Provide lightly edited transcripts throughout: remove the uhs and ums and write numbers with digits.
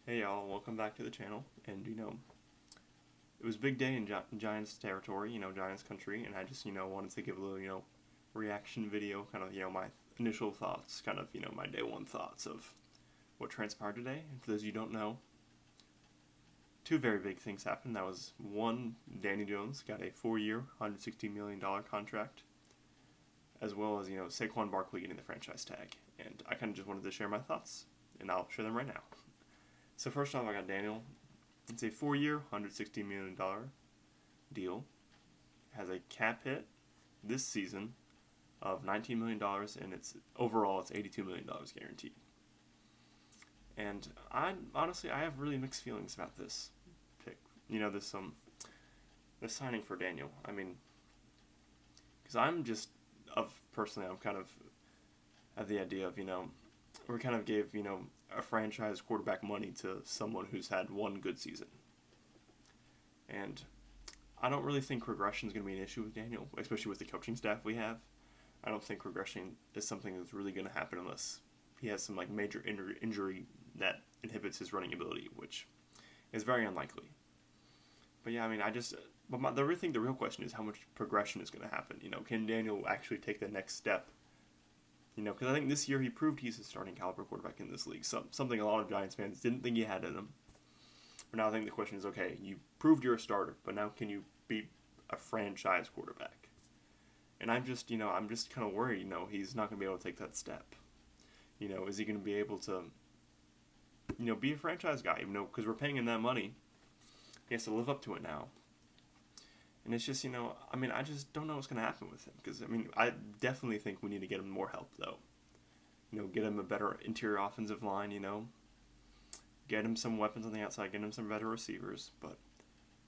Hey y'all, welcome back to the channel. And it was a big day in Giants territory, Giants country, and I just, wanted to give a little, reaction video, kind of, my initial thoughts, kind of, my day one thoughts of what transpired today. And for those of you who don't know, two very big things happened. That was one, Danny Jones got a 4-year, $160 million contract, as well as, Saquon Barkley getting the franchise tag. And I kind of just wanted to share my thoughts, and I'll share them right now. So first off, I got Daniel. It's a 4-year, $160 million deal. Has a cap hit this season of $19 million, and overall it's $82 million guaranteed. And I have really mixed feelings about this pick. This signing for Daniel. I mean, because I'm kind of have the idea of we kind of gave a franchise quarterback money to someone who's had one good season. And I don't really think regression is going to be an issue with Daniel, especially with the coaching staff we have. I don't think regression is something that's really going to happen unless he has some major injury that inhibits his running ability, which is very unlikely. But yeah, I mean, the real question is how much progression is going to happen. Can Daniel actually take the next step? Because I think this year he proved he's a starting caliber quarterback in this league. Something a lot of Giants fans didn't think he had in him. But now I think the question is, okay, you proved you're a starter, but now can you be a franchise quarterback? And I'm just kind of worried, he's not going to be able to take that step. Is he going to be able to, be a franchise guy? Because we're paying him that money, he has to live up to it now. And it's just, I just don't know what's going to happen with him. Because, I definitely think we need to get him more help, though. Get him a better interior offensive line, Get him some weapons on the outside, get him some better receivers. But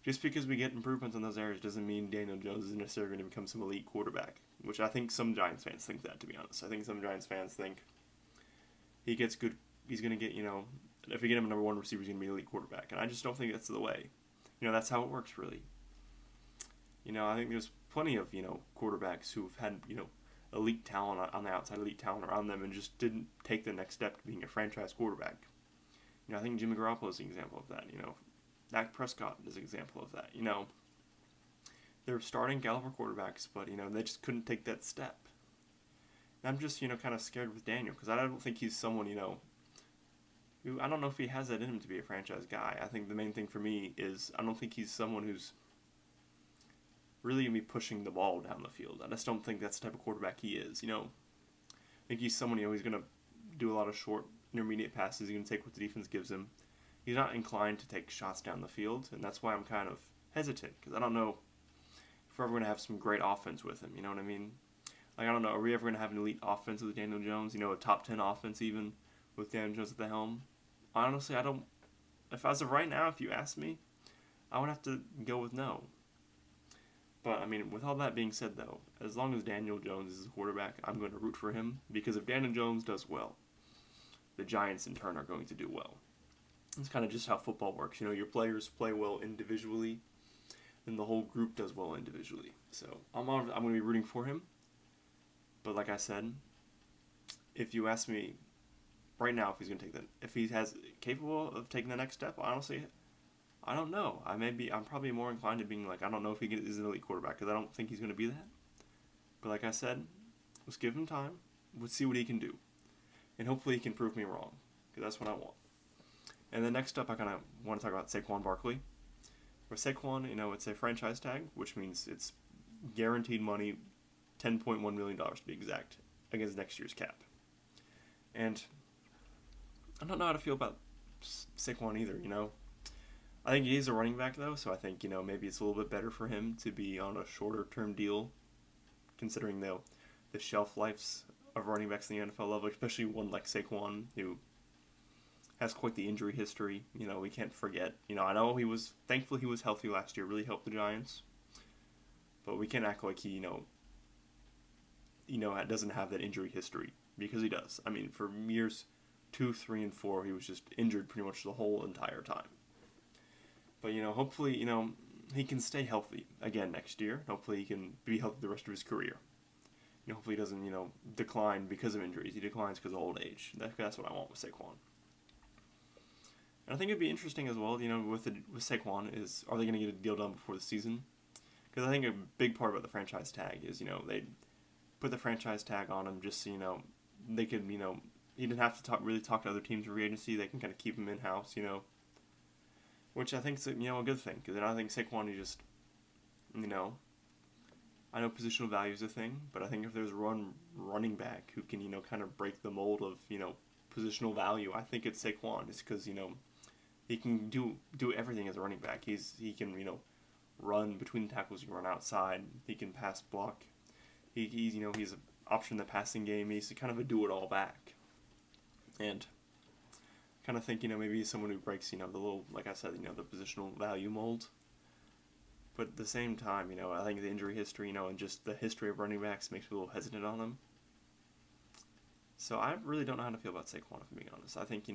just because we get improvements in those areas doesn't mean Daniel Jones is necessarily going to become some elite quarterback. Which I think some Giants fans think that, to be honest. I think some Giants fans think he gets good, he's going to get, if we get him a number one receiver, he's going to be an elite quarterback. And I just don't think that's the way. That's how it works, really. I think there's plenty of, quarterbacks who've had, elite talent on the outside, elite talent around them, and just didn't take the next step to being a franchise quarterback. I think Jimmy Garoppolo is an example of that. Dak Prescott is an example of that. They're starting caliber quarterbacks, but, they just couldn't take that step. And I'm just, kind of scared with Daniel, because I don't think he's someone, who, I don't know if he has that in him to be a franchise guy. I think the main thing for me is I don't think he's someone who's really going to be pushing the ball down the field. I just don't think that's the type of quarterback he is, I think he's someone, he's going to do a lot of short, intermediate passes. He's going to take what the defense gives him. He's not inclined to take shots down the field, and that's why I'm kind of hesitant, because I don't know if we're ever going to have some great offense with him, you know what I mean? I don't know, are we ever going to have an elite offense with Daniel Jones, a top 10 offense even, with Daniel Jones at the helm? Honestly, I don't, as of right now, if you ask me, I would have to go with no. But, with all that being said, though, as long as Daniel Jones is a quarterback, I'm going to root for him, because if Daniel Jones does well, the Giants, in turn, are going to do well. It's kind of just how football works. Your players play well individually, and the whole group does well individually. So, I'm going to be rooting for him. But like I said, if you ask me right now if he's going to take that, if he has capable of taking the next step, honestly, I don't know. I'm probably more inclined to being like, I don't know if he is an elite quarterback, because I don't think he's going to be that. But like I said, let's give him time. Let's see what he can do. And hopefully he can prove me wrong, because that's what I want. And then next up, I kind of want to talk about Saquon Barkley. For Saquon, it's a franchise tag, which means it's guaranteed money, $10.1 million to be exact, against next year's cap. And I don't know how to feel about Saquon either, I think he is a running back, though, so I think, maybe it's a little bit better for him to be on a shorter-term deal, considering, the shelf lives of running backs in the NFL level, especially one like Saquon, who has quite the injury history. We can't forget. I know thankfully he was healthy last year, really helped the Giants, but we can't act like he, doesn't have that injury history, because he does. For years 2, 3, and 4, he was just injured pretty much the whole entire time. But, hopefully, he can stay healthy again next year. Hopefully he can be healthy the rest of his career. Hopefully he doesn't, decline because of injuries. He declines because of old age. That's what I want with Saquon. And I think it'd be interesting as well, with Saquon is, are they going to get a deal done before the season? Because I think a big part about the franchise tag is, they put the franchise tag on him just so, they could, he didn't have to really talk to other teams for free agency. They can kind of keep him in-house, which I think is, a good thing. Because I think Saquon, I know positional value is a thing, but I think if there's one running back who can, kind of break the mold of, positional value, I think it's Saquon. It's because, he can do everything as a running back. He can, run between tackles, he can run outside, he can pass block. He's an option in the passing game. He's kind of a do-it-all back. And kind of think, maybe he's someone who breaks, the little, like I said, the positional value mold. But at the same time, I think the injury history, and just the history of running backs makes me a little hesitant on them. So I really don't know how to feel about Saquon, if I'm being honest. I think,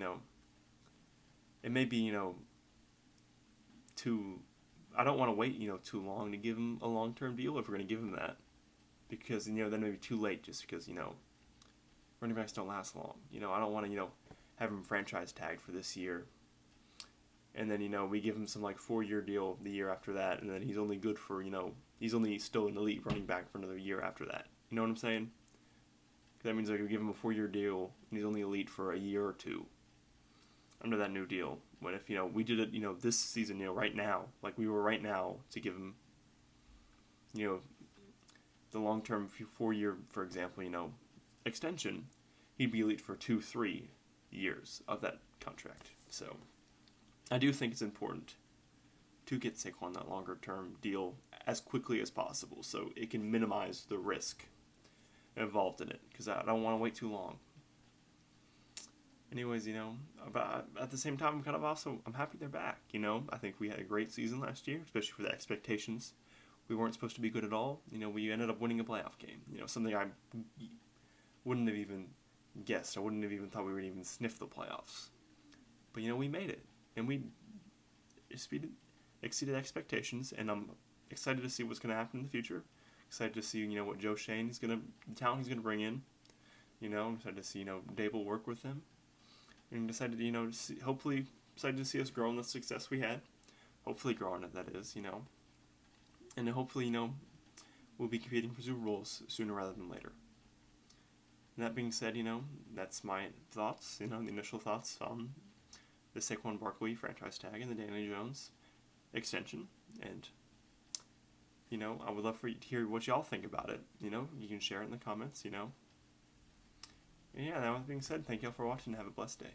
it may be, I don't want to wait, too long to give him a long-term deal if we're going to give him that. Because, then it may be too late just because, running backs don't last long. I don't want to, have him franchise tagged for this year. And then, we give him some, 4-year deal the year after that. And then he's only good for, he's only still an elite running back for another year after that. You know what I'm saying? That means we give him a 4-year deal and he's only elite for a year or two under that new deal. When if, we did it, this season, right now, like we were right now to give him, the long-term 4-year, for example, extension, he'd be elite for 2-3 years of that contract. So I do think it's important to get Saquon that longer-term deal as quickly as possible so it can minimize the risk involved in it, because I don't want to wait too long. Anyways, but at the same time, I'm happy they're back, I think we had a great season last year, especially for the expectations. We weren't supposed to be good at all. We ended up winning a playoff game. Something I wouldn't have even guessed. I wouldn't have even thought we would even sniff the playoffs. But, we made it. And we exceeded expectations. And I'm excited to see what's going to happen in the future. Excited to see, what Joe Shane the talent he's going to bring in. I'm excited to see, Dable work with him. And excited, hopefully excited to see us grow in the success we had. Hopefully grow on it, that is, And hopefully, we'll be competing for Super Bowls sooner rather than later. And that being said, that's my thoughts, the initial thoughts on the Saquon Barkley franchise tag and the Daniel Jones extension. And, I would love for you to hear what y'all think about it. You can share it in the comments, And yeah, that being said, thank y'all for watching and have a blessed day.